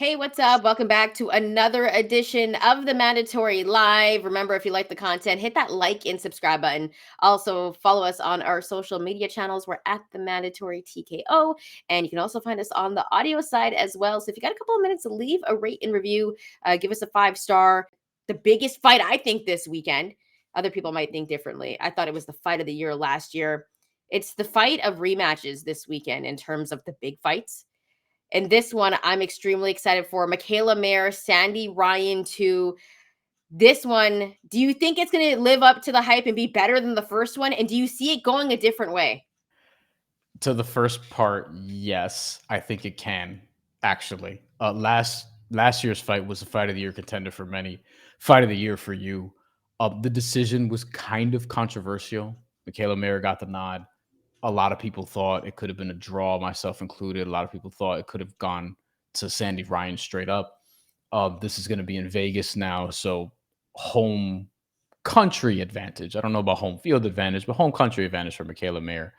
Hey, what's up? Welcome back to another edition of the Mandatory Live. Remember, if you like the content, hit that like and subscribe button. Also, follow us on our social media channels. We're at the Mandatory TKO, and you can also find us on the audio side as well. So, if you got a couple of minutes to leave a rate and review, give us a 5-star. The biggest fight, I think, this weekend. Other people might think differently. I thought it was the fight of the year last year. It's the fight of rematches this weekend in terms of the big fights. And this one, I'm extremely excited for. Mikaela Mayer, Sandy Ryan, 2. This one, do you think it's going to live up to the hype and be better than the first one? And do you see it going a different way? To the first part, yes, I think it can actually. Last year's fight was a fight of the year contender for many. Fight of the year for you. The decision was kind of controversial. Michaela Mayer got the nod. A lot of people thought it could have been a draw, myself included. A lot of people thought it could have gone to Sandy Ryan straight up. This is going to be in Vegas now, so home country advantage. I don't know about home field advantage, but home country advantage for Michaela Mayer.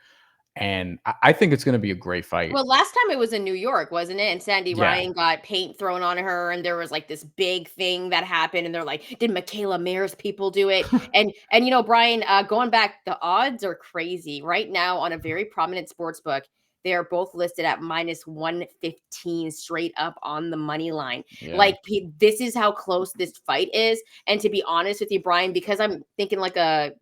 And I think it's going to be a great fight. Well, last time it was in New York, wasn't it? And Sandy Yeah. Ryan got paint thrown on her, and there was like this big thing that happened, and they're like, "Did Michaela Mayer's people do it?" And Brian, going back, the odds are crazy right now on a very prominent sports book. They are both listed at -115 straight up on the money line. Yeah. Like this is how close this fight is. And to be honest with you, Brian, because I'm thinking like a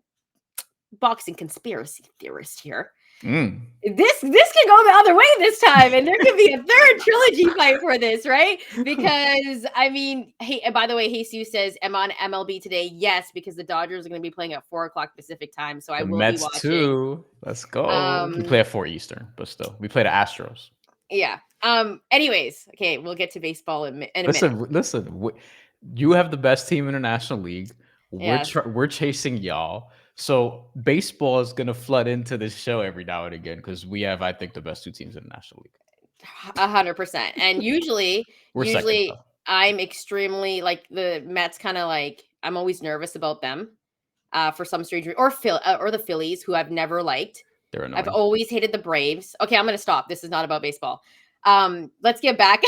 boxing conspiracy theorist here. Mm. This can go the other way this time, and there could be a third trilogy fight for this, right? Because I mean, hey, and by the way, Jesus says, "Am on MLB today?" Yes, because the Dodgers are going to be playing at 4 o'clock Pacific time, so I The will be Mets watching. too. Let's go. We play Um, at 4 Eastern, but still. We play the Astros. yeah. Anyways, okay, we'll get to baseball in a minute. Listen. You have the best team in the National League. Yes, We're chasing y'all. So baseball is gonna flood into this show every now and again because we have, I think, the best two teams in the National League. 100%. And usually, We're second though. I'm extremely like the Mets. Kind of like I'm always nervous about them. For some strange reason, or the Phillies, who I've never liked. They're I've annoying. always hated the Braves. Okay, I'm gonna stop. This is not about baseball. Let's get back.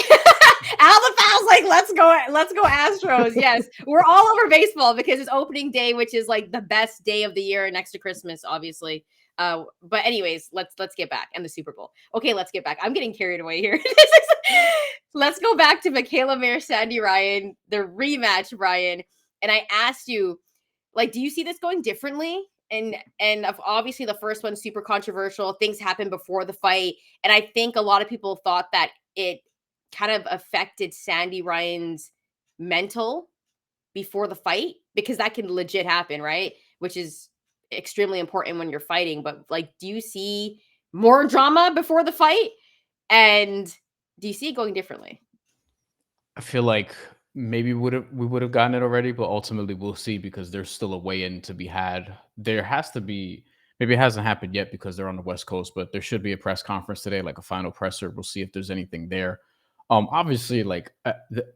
Al the Fowl's like, let's go Astros. Yes, we're all over baseball because it's opening day, which is like the best day of the year next to Christmas, obviously. But anyways, let's get back and the Super Bowl. Okay, let's get back. I'm getting carried away here. Let's go back to Mikaela Mayer, Sandy Ryan, the rematch, Brian. And I asked you, like, do you see this going differently? And obviously the first one's super controversial. Things happened before the fight, and I think a lot of people thought that it kind of affected Sandy Ryan's mental before the fight because that can legit happen, right? Which is extremely important when you're fighting. But like, do you see more drama before the fight? And do you see it going differently? I feel like maybe we would have gotten it already, but ultimately we'll see because there's still a weigh in to be had. There has to be, maybe it hasn't happened yet because they're on the West Coast, but there should be a press conference today, like a final presser. We'll see if there's anything there. Obviously, like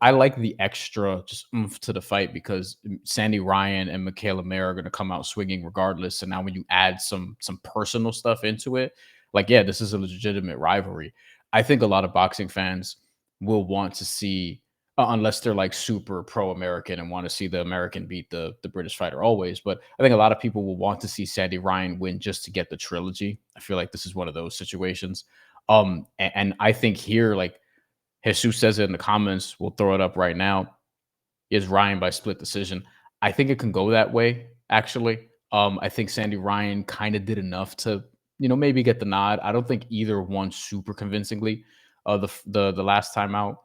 I like the extra just oomph to the fight because Sandy Ryan and Michaela Mayer are going to come out swinging regardless. And now when you add some personal stuff into it, like yeah, this is a legitimate rivalry. I think a lot of boxing fans will want to see unless they're like super pro-American and want to see the American beat the British fighter always. But I think a lot of people will want to see Sandy Ryan win just to get the trilogy. I feel like this is one of those situations. And I think here, like Jesus says it in the comments, we'll throw it up right now. Is Ryan by split decision? I think it can go that way. Actually, I think Sandy Ryan kind of did enough to maybe get the nod. I don't think either won super convincingly. The last time out.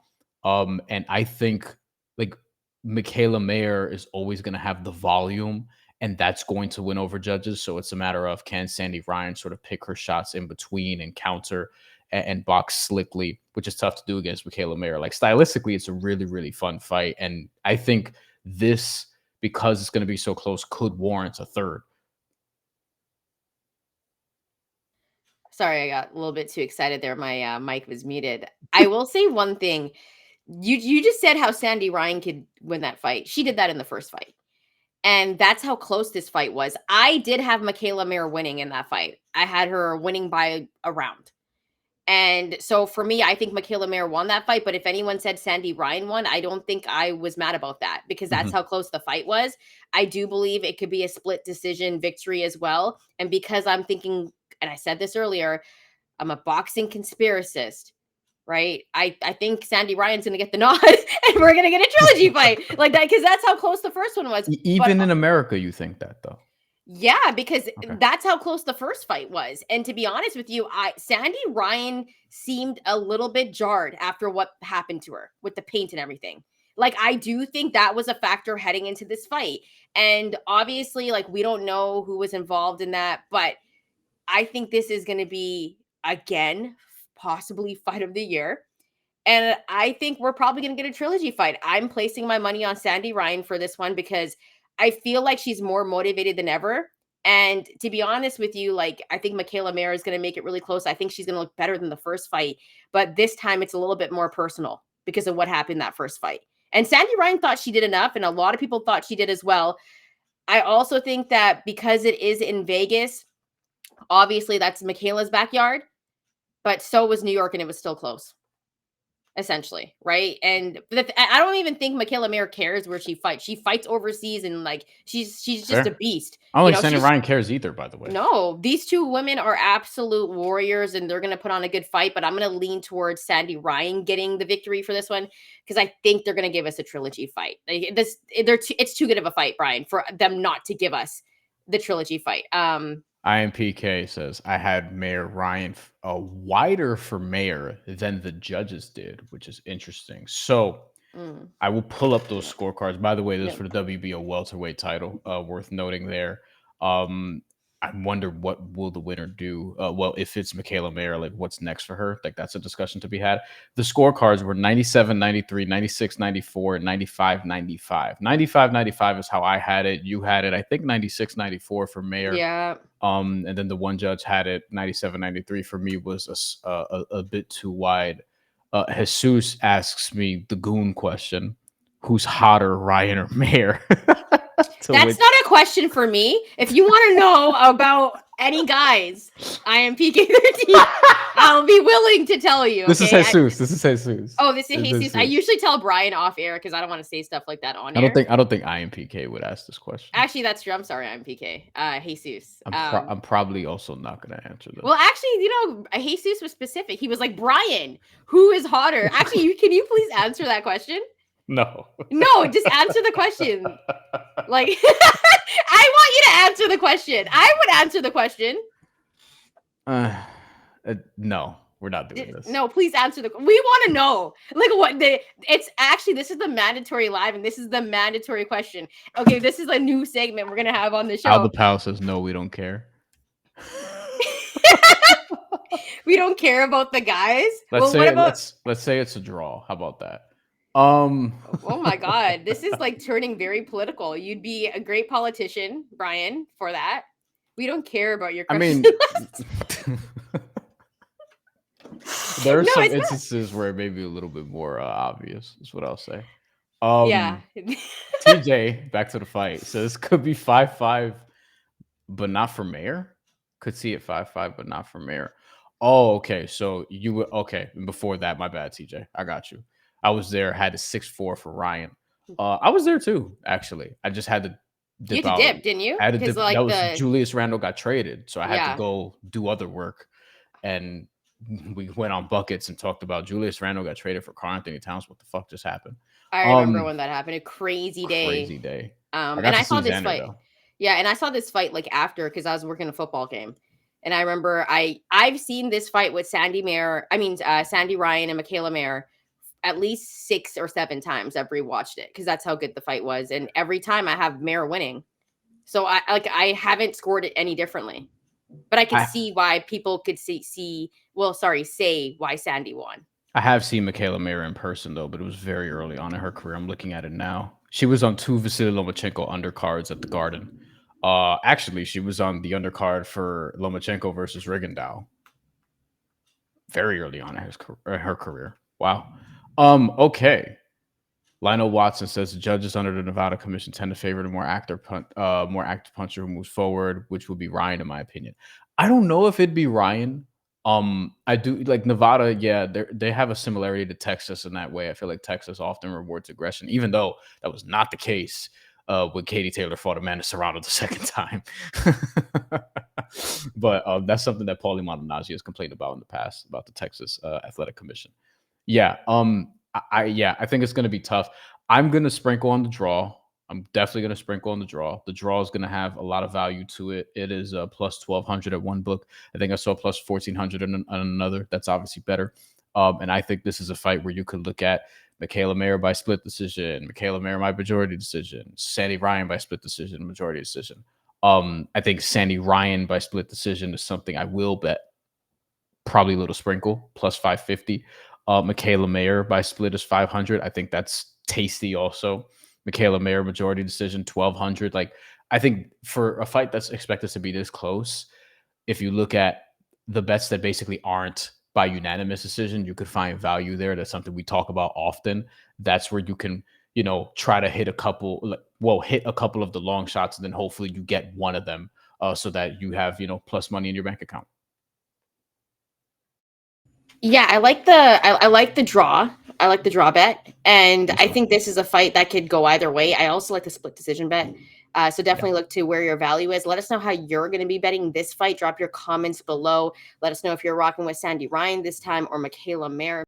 And I think like Michaela Mayer is always going to have the volume, and that's going to win over judges. So it's a matter of can Sandy Ryan sort of pick her shots in between and counter and box slickly, which is tough to do against Michaela Mayer. Like stylistically, it's a really, really fun fight. And I think this, because it's going to be so close, could warrant a third. Sorry, I got a little bit too excited there. My mic was muted. I will say one thing. You just said how Sandy Ryan could win that fight. She did that in the first fight. And that's how close this fight was. I did have Michaela Mayer winning in that fight. I had her winning by a round. And so for me, I think Mikaela Mayer won that fight. But if anyone said Sandy Ryan won, I don't think I was mad about that because that's Mhm. how close the fight was. I do believe it could be a split decision victory as well. And because I'm thinking, and I said this earlier, I'm a boxing conspiracist, right? I think Sandy Ryan's gonna get the nod and we're gonna get a trilogy fight like that because that's how close the first one was. But Even in America, you think that though? yeah, because Okay. that's how close the first fight was. And to be honest with you, I Sandy Ryan seemed a little bit jarred after what happened to her with the paint and everything. Like I do think that was a factor heading into this fight. And obviously, like we don't know who was involved in that, but I think this is going to be again possibly fight of the year. And I think we're probably going to get a trilogy fight. I'm placing my money on Sandy Ryan for this one because I feel like she's more motivated than ever. And to be honest with you, like I think Mikaela Mayer is going to make it really close. I think she's going to look better than the first fight, but this time it's a little bit more personal because of what happened in that first fight. And Sandy Ryan thought she did enough, and a lot of people thought she did as well. I also think that because it is in Vegas, obviously that's Michaela's backyard, but so was New York, and it was still close. Essentially, right? And I don't even think Mikaela Mayer cares where she fights. She fights overseas, and like she's just a Fair. beast. I don't You think know, Sandy she's Ryan cares either, by the way. no. These two women are absolute warriors, and they're gonna put on a good fight. But I'm gonna lean towards Sandy Ryan getting the victory for this one because I think they're gonna give us a trilogy fight. It's too good of a fight, Brian, for them not to give us the trilogy fight. IMPK says I had Mayor Ryan wider for mayor than the judges did, which is interesting. So Mm, I will pull up those scorecards. By the way, this no. for the WBO welterweight title. Worth noting there. Um, I wonder what will the winner do. Well, if it's Mikaela Mayer, like what's next for her? Like that's a discussion to be had. The scorecards were 97, 93, 96, 94, and 95, 95. 95, 95 is how I had it. You had it, I think 96, 94 for Mayer. Yeah, And then the one judge had it 97, 93. For me was a bit too wide. Jesus asks me the goon question: who's hotter, Ryan or Mayer? To that's which not a question for me. If you want to know about any guys, I am PK13. I'll be willing to tell you. this is Okay. Jesus. This is Jesus. Oh, this is This Jesus. I is. usually tell Brian off air because I don't want to say stuff like that on I don't air. think I don't think IMPK would ask this question. Actually, that's true. I'm sorry. I'm PK. Jesus. I'm probably also not going to answer Well, this. actually, Jesus was specific. He was like, Brian, who is hotter? Actually, can you please answer that question? No. No, just answer the question. Like, I want you to answer the question. I would answer the question. Uh, no, we're not doing this. No, please answer the. We want to know, like, what the. It's actually this is the mandatory live, and this is the mandatory question. Okay, this is a new segment we're gonna have on the Al show. the Pal says no, we don't care. We don't care about the guys. Let's Well, what say about? let's say it's a draw. How about that? Um, Oh my God, this is like turning very political. You'd be a great politician, Brian, for that. We don't care about your I crushing. mean, there are No, some it's not. instances where it may be a little bit more obvious. Is what I'll say. Yeah. TJ, back to the fight. So this could be 5-5, but not for mayor. Could see it 5-5, but not for mayor. Oh, okay. So you were okay. Before that, my bad, TJ. I got you. I was there. Had a 6-4 for Ryan. I was there too. Actually, I just had to You dip had to out. dip, didn't you? I had to Because dip. That like was the Julius Randle got traded, so I had to yeah, go do other work, and we went on buckets and talked about Julius Randle got traded for Karl Anthony Towns. What the fuck just happened? I remember when that happened. A crazy day. Crazy day. I And got I to saw see this Xander fight. though. Yeah, and I saw this fight like after because I was working a football game. And I remember I've seen this fight with Sandy Ryan and Mikaela Mayer at least 6 or 7 times. I've rewatched it because that's how good the fight was. And every time I have Mayer winning. So I haven't scored it any differently. But I could I see why people could say why Sandy won. I have seen Mikaela Mayer in person though, but it was very early on in her career. I'm looking at it now. She was on two Vasily Lomachenko undercards at the Garden. Actually, she was on the undercard for Lomachenko versus Rigondeaux. Very early on in her career. Wow. Okay. Lionel Watson says the judges under the Nevada Commission tend to favor the more active puncher who moves forward, which would be Ryan, in my opinion. I don't know if it'd be Ryan. I do like Nevada. Yeah, they have a similarity to Texas in that way. I feel like Texas often rewards aggression, even though that was not the case when Katie Taylor fought Amanda Serrano the second time. But that's something that Paulie Malignaggi has complained about in the past about the Texas Athletic Commission. Yeah, yeah, I think it's gonna be tough. I'm gonna sprinkle on the draw. I'm definitely gonna sprinkle on the draw. The draw is gonna have a lot of value to it. It is plus 1,200 at one book. I think I saw plus 1,400 on another. That's obviously better. And I think this is a fight where you could look at Mikaela Mayer by split decision, Mikaela Mayer by majority decision, Sandy Ryan by split decision, majority decision. I think Sandy Ryan by split decision is something I will bet, probably a little sprinkle, plus 550. Mikaela Mayer by split is 500. I think that's tasty also. Mikaela Mayer majority decision, 1,200. Like, I think for a fight that's expected to be this close, if you look at the bets that basically aren't by unanimous decision, you could find value there. That's something we talk about often. That's where you can, try to hit a couple, hit a couple of the long shots, and then hopefully you get one of them, so that you have, plus money in your bank account. Yeah, I like the draw. I like the draw bet, and Me I too. think this is a fight that could go either way. I also like the split decision bet. So Yeah. definitely look to where your value is. Let us know how you're going to be betting this fight. Drop your comments below. Let us know if you're rocking with Sandy Ryan this time or Mikaela Mayer.